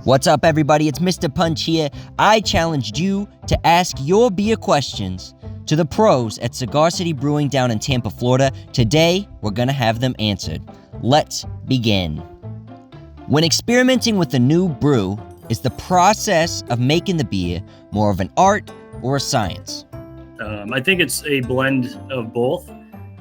What's up, everybody? It's Mr. Punch here. I challenged you to ask your beer questions to the pros at Cigar City Brewing down in Tampa, Florida. Today, we're gonna have them answered. Let's begin. When experimenting with a new brew, is the process of making the beer more of an art or a science? I think it's a blend of both.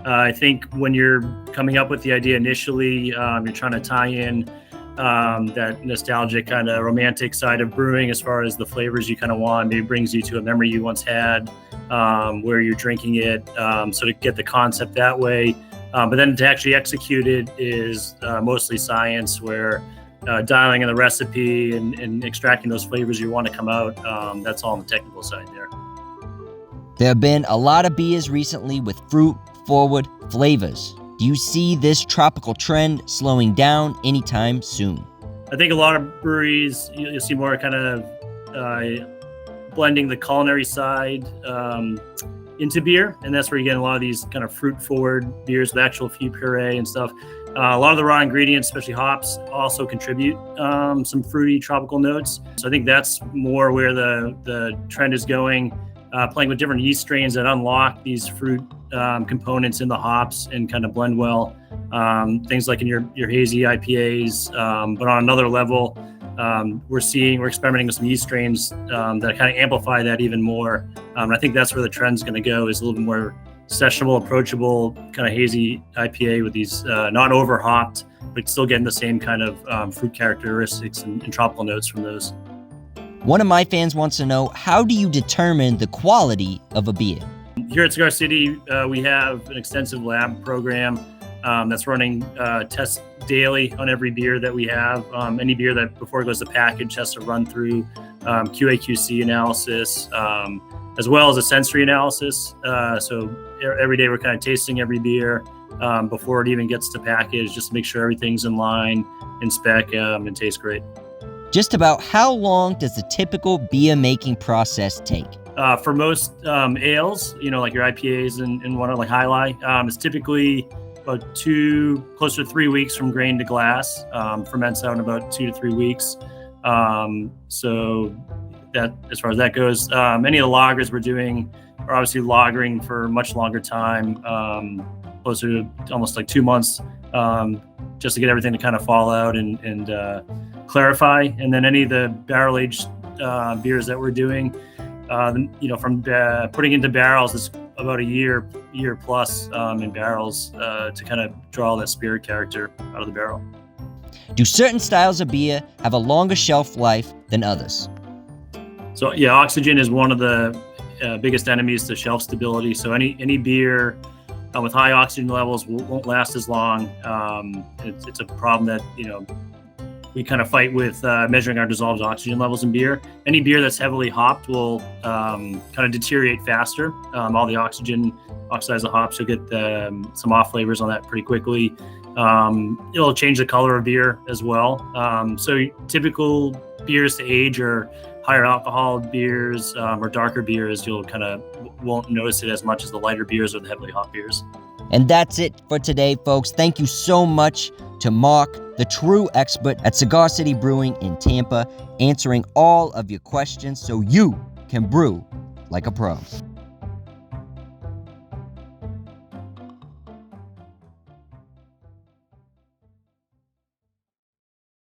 I think when you're coming up with the idea initially, you're trying to tie in that nostalgic kind of romantic side of brewing as far as the flavors you kind of want. Maybe brings you to a memory you once had where you're drinking it. So to get the concept that way. But then to actually execute it is mostly science, where dialing in the recipe and extracting those flavors you want to come out. That's all on the technical side there. There have been a lot of beers recently with fruit-forward flavors. Do you see this tropical trend slowing down anytime soon? I think a lot of breweries, you'll see more kind of blending the culinary side into beer. And that's where you get a lot of these kind of fruit-forward beers with actual fruit puree and stuff. A lot of the raw ingredients, especially hops, also contribute some fruity tropical notes. So I think that's more where the trend is going. Playing with different yeast strains that unlock these fruit components in the hops and kind of blend well. Things like in your hazy IPAs, but on another level, we're experimenting with some yeast strains that kind of amplify that even more. And I think that's where the trend's going to go, is a little bit more sessionable, approachable, kind of hazy IPA with these not over hopped, but still getting the same kind of fruit characteristics and tropical notes from those. One of my fans wants to know, how do you determine the quality of a beer? Here at Cigar City, we have an extensive lab program that's running tests daily on every beer that we have. Any beer that before it goes to package has to run through QA/QC analysis, as well as a sensory analysis. So every day we're kind of tasting every beer before it even gets to package, just to make sure everything's in line, in spec, and tastes great. Just about how long does the typical beer making process take? For most ales, like your IPAs and one like High Lie, it's typically about closer to 3 weeks from grain to glass. Ferments out in about 2 to 3 weeks. So that, as far as that goes, any of the lagers we're doing are obviously lagering for a much longer time, closer to almost like 2 months, just to get everything to kind of fall out and clarify. And then any of the barrel aged beers that we're doing, from putting into barrels, it's about a year plus in barrels to kind of draw that spirit character out of the barrel. Do certain styles of beer have a longer shelf life than others? So yeah, oxygen is one of the biggest enemies to shelf stability. So any beer with high oxygen levels won't last as long. It's a problem that we kind of fight with measuring our dissolved oxygen levels in beer. Any beer that's heavily hopped will kind of deteriorate faster. All the oxygen oxidize the hops. You'll get some off flavors on that pretty quickly. It'll change the color of beer as well. So typical beers to age are higher alcohol beers or darker beers. You'll kind of won't notice it as much as the lighter beers or the heavily hopped beers. And that's it for today, folks. Thank you so much to Mark, the true expert at Cigar City Brewing in Tampa, answering all of your questions so you can brew like a pro.